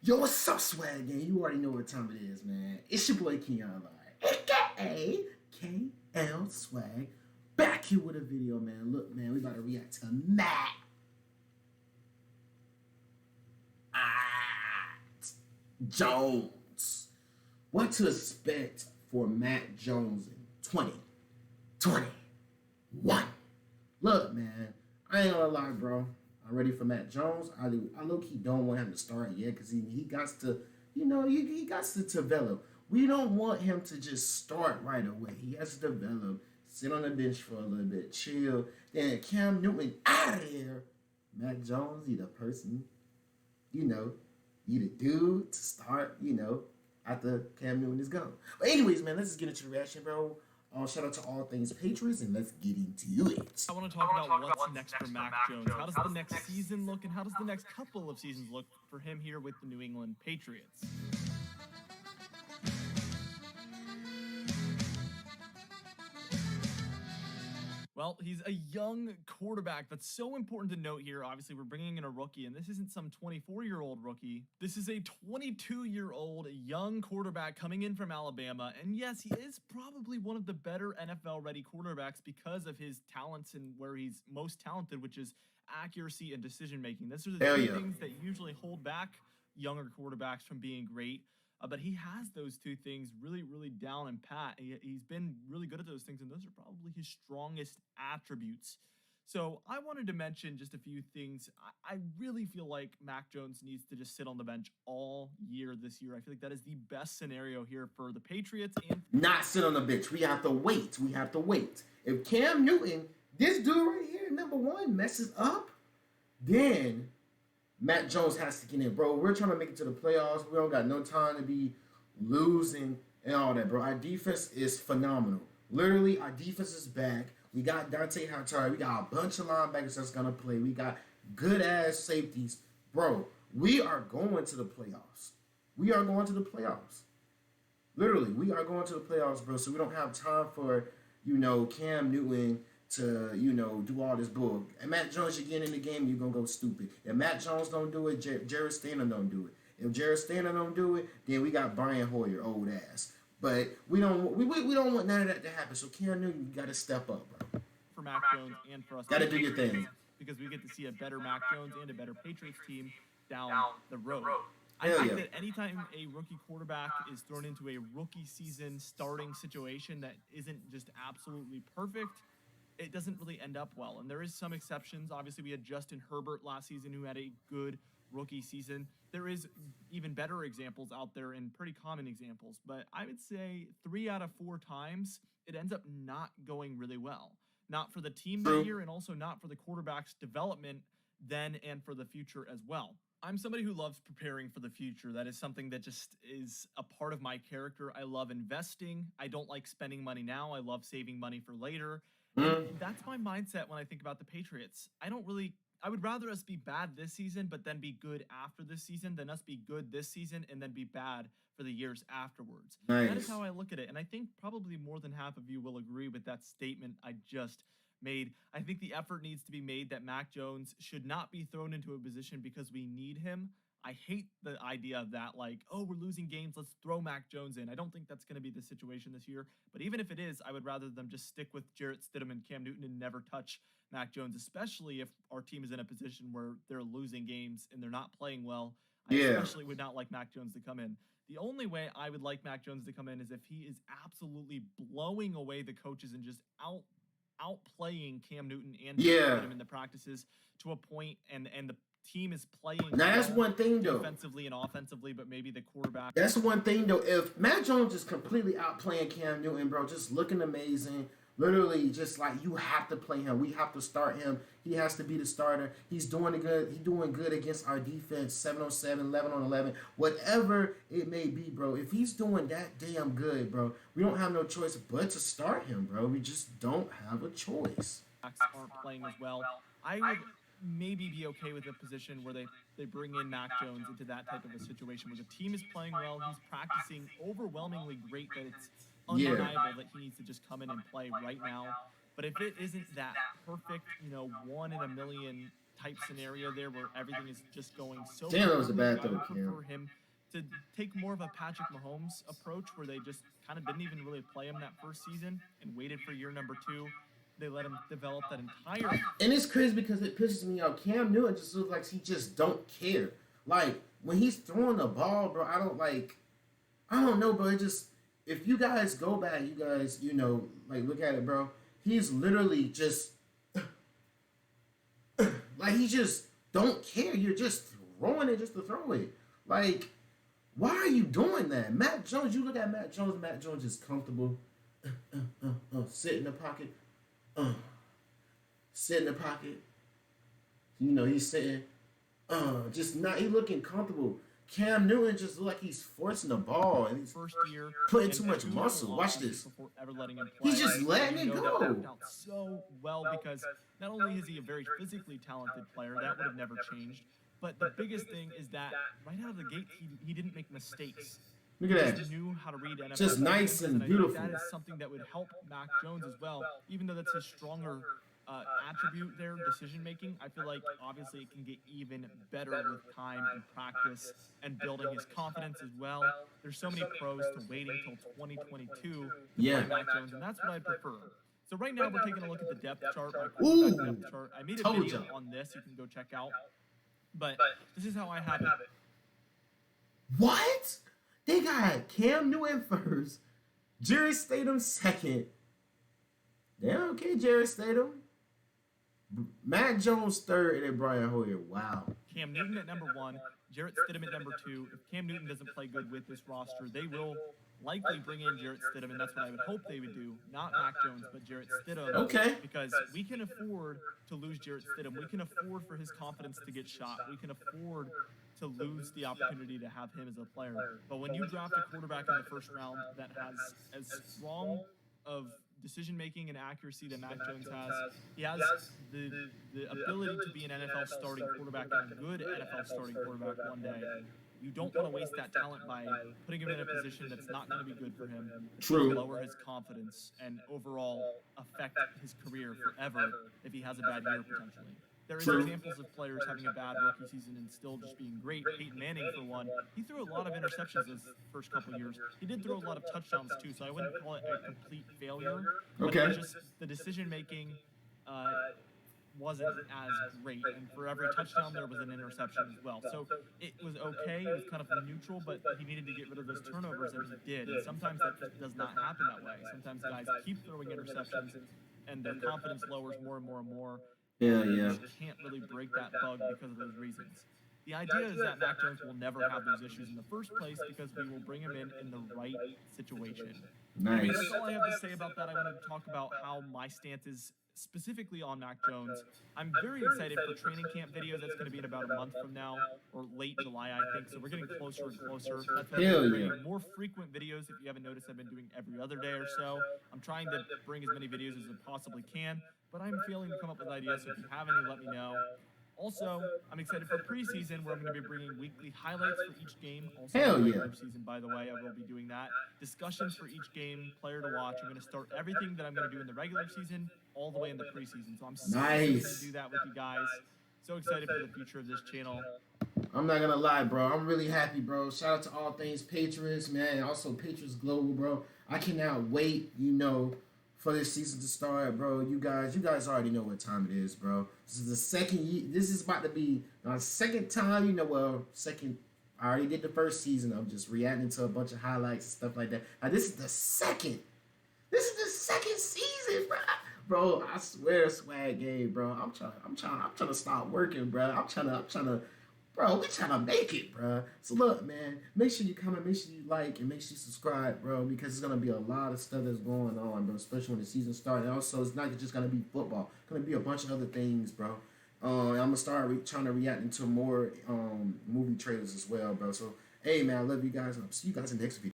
Yo, what's up, swag gang? You already know what time it is, man. It's your boy Keon Live, aka KL Swag, back here with a video, man. Look, man, we about to react to Matt Jones. What to expect for Matt Jones in 2021? Look, man, I ain't gonna lie, bro. I'm ready for Matt Jones. I low key don't want him to start yet because he got to, he got to develop. We don't want him to just start right away. He has to develop, sit on the bench for a little bit, chill. Then Cam Newton out of there. Matt Jones, he the person, he the dude to start, after Cam Newton is gone. But anyways, man, let's just get into the reaction, bro. Shout out to all things Patriots, and let's get into it. I want to talk about what's next for Mac Jones. How does the next season look, and how does the next couple of seasons look for him here with the New England Patriots? Well, he's a young quarterback. That's so important to note here. Obviously, we're bringing in a rookie, and this isn't some 24-year-old rookie. This is a 22-year-old young quarterback coming in from Alabama. And yes, he is probably one of the better NFL-ready quarterbacks because of his talents and where he's most talented, which is accuracy and decision-making. Those are the two things that usually hold back younger quarterbacks from being great. But he has those two things really, really down and pat. He's been really good at those things, and those are probably his strongest attributes. So I wanted to mention just a few things. I really feel like Mac Jones needs to just sit on the bench all year this year. I feel like that is the best scenario here for the Patriots. And not sit on the bench. We have to wait. We have to wait. If Cam Newton, this dude right here, number one, messes up, then Matt Jones has to get in, bro. We're trying to make it to the playoffs. We don't got no time to be losing and all that, bro. Our defense is phenomenal. Literally, our defense is back. We got Dante Hightower. We got a bunch of linebackers that's going to play. We got good-ass safeties. Bro, we are going to the playoffs. We are going to the playoffs. Literally, we are going to the playoffs, bro. So we don't have time for, Cam Newton to, do all this bull. And Matt Jones, you get in the game, you're going to go stupid. If Matt Jones don't do it, Jarrett Stidham don't do it. If Jarrett Stidham don't do it, then we got Brian Hoyer, old ass. But we don't want none of that to happen. So Cam Newton, you got to step up, bro. For Mac Jones and for us. Got to do your thing. Because we get to see a better Mac Jones and a better Patriots team down the road. I Hell think yeah. that anytime a rookie quarterback is thrown into a rookie season starting situation that isn't just absolutely perfect, it doesn't really end up well. And there is some exceptions. Obviously, we had Justin Herbert last season who had a good rookie season. There is even better examples out there and pretty common examples. But I would say 3 out of 4 times, it ends up not going really well. Not for the team that year and also not for the quarterback's development then and for the future as well. I'm somebody who loves preparing for the future. That is something that just is a part of my character. I love investing. I don't like spending money now. I love saving money for later. And that's my mindset when I think about the Patriots. I would rather us be bad this season, but then be good after this season than us be good this season and then be bad for the years afterwards. Nice. That is how I look at it. And I think probably more than half of you will agree with that statement I just made. I think the effort needs to be made that Mac Jones should not be thrown into a position because we need him. I hate the idea of that, like, oh, we're losing games, let's throw Mac Jones in. I don't think that's going to be the situation this year. But even if it is, I would rather them just stick with Jarrett Stidham and Cam Newton and never touch Mac Jones, especially if our team is in a position where they're losing games and they're not playing well. I especially would not like Mac Jones to come in. The only way I would like Mac Jones to come in is if he is absolutely blowing away the coaches and just outplaying Cam Newton and Stidham in the practices to a point, and the team is playing now that's one thing though, defensively and offensively, but maybe the quarterback. That's one thing though. If Matt Jones is completely outplaying Cam Newton, bro, just looking amazing, literally just like you have to play him. We have to start him. He has to be the starter. He's doing good. He's doing good against our defense, 7-on-7, 11-on-11, whatever it may be, bro. If he's doing that damn good, bro, we don't have no choice but to start him, bro. We just don't have a choice. Aren't playing as well. I would maybe be okay with a position where they bring in Mac Jones into that type of a situation where the team is playing well, he's practicing overwhelmingly great, that it's undeniable that he needs to just come in and play right now. But if it isn't that perfect, 1 in a million type scenario there where everything is just going so Damn, that was a perfectly. bad I throw, would Cam. prefer him to take more of a Patrick Mahomes approach where they just kind of didn't even really play him that first season and waited for year number 2. They let him develop that entire. And it's crazy because it pisses me off. Cam Newton just looks like he just don't care. Like when he's throwing the ball, bro, I don't know, bro. It just, if you guys go back, you guys, like look at it, bro. He's literally just like he just don't care. You're just throwing it just to throw it. Like, why are you doing that? Mac Jones, you look at Mac Jones. Mac Jones is comfortable. Sit in the pocket. Sit in the pocket. He's sitting. Just not. He looking comfortable. Cam Newton just look like he's forcing the ball and he's First year putting too much muscle. Watch this. Before ever letting him play. He's just letting it That go. worked out so well because not only is he a very physically talented player, that would have never changed, but the biggest thing is that right out of the gate, he didn't make mistakes. Look at He that. just knew how to read NFL. Just nice and I beautiful. think that is something that would help Mac Jones as well, even though that's his stronger attribute there, decision making. I feel like obviously it can get even better with time and practice and building his confidence as well. There's so many pros to waiting until 2022 to Yeah. play Mac Jones, and that's what I prefer. So right now we're taking a look at the depth chart, my Ooh, quarterback depth chart. I made a told video ya. on this you can go check out, but this is how I have it. What? They got Cam Newton first, Jarrett Stidham second. Damn, okay, Jarrett Stidham. Mac Jones third, and then Brian Hoyer. Wow. Cam Newton at number 1, Jarrett Stidham at number 2. If Cam Newton doesn't play good with this roster, they will likely bring in Jarrett Stidham, and that's what I would hope they would do. Not Mac Jones, but Jarrett Stidham. Okay. Because we can afford to lose Jarrett Stidham. We can afford for his confidence to get shot. We can afford to lose the opportunity to have him as a player. But when you draft a quarterback in the first round that has as strong of decision-making and accuracy that Mac Jones has, he has the ability to be an NFL starting quarterback and a good NFL starting quarterback one day. You don't want to waste that talent by putting him in a position that's not going to be good for him. True. Lower his confidence and overall affect his career forever if he has a bad year potentially. There is True. examples of players having a bad rookie season and still just being great. Peyton Manning, for one, he threw a lot of interceptions his first couple of years. He did throw a lot of touchdowns too, so I wouldn't call it a complete failure. But Okay. it was just the decision making wasn't as great, and for every touchdown there was an interception as well. So it was okay, it was kind of neutral, but he needed to get rid of those turnovers, and he did. And sometimes that just does not happen that way. Sometimes guys keep throwing interceptions, and their confidence lowers more and more and more. Yeah, And yeah. you can't really break that bug because of those reasons. The idea is that Mac Jones will never have those issues in the first place because we will bring him in the right situation. Nice. That's all I have to say about that. I want to talk about how my stance is specifically on Mac Jones. I'm very excited for training camp videos. That's going to be in about a month from now, or late July, I think. So we're getting closer and closer. That's why Hell I'm yeah. bringing more frequent videos. If you haven't noticed, I've been doing every other day or so. I'm trying to bring as many videos as I possibly can, but I'm failing to come up with ideas. So if you have any, let me know. Also, I'm excited for preseason, where I'm going to be bringing weekly highlights for each game. Also, Hell in the yeah. regular season, by the way, I will be doing that. Discussions for each game, player to watch. I'm going to start everything that I'm going to do in the regular season all the way in the preseason. So I'm so excited Nice. to do that with you guys. So excited for the future of this channel. I'm not gonna lie, bro. I'm really happy, bro. Shout out to All Things Patriots, man. Also Patriots Global, bro. I cannot wait, for this season to start, bro. You guys already know what time it is, bro. This is the second year. This is about to be our second time, second. I already did the first season of just reacting to a bunch of highlights and stuff like that. Now this is the second. This is the second season, bro. Bro, I swear, swag game, bro. I'm trying to stop working, bro. I'm trying to. Bro, we trying to make it, bro. So look, man, make sure you comment, make sure you like, and make sure you subscribe, bro, because it's going to be a lot of stuff that's going on, bro, especially when the season starts. And also, it's not just going to be football. It's going to be a bunch of other things, bro. I'm going to start trying to react into more movie trailers as well, bro. So, hey, man, I love you guys, and I'll see you guys in the next video.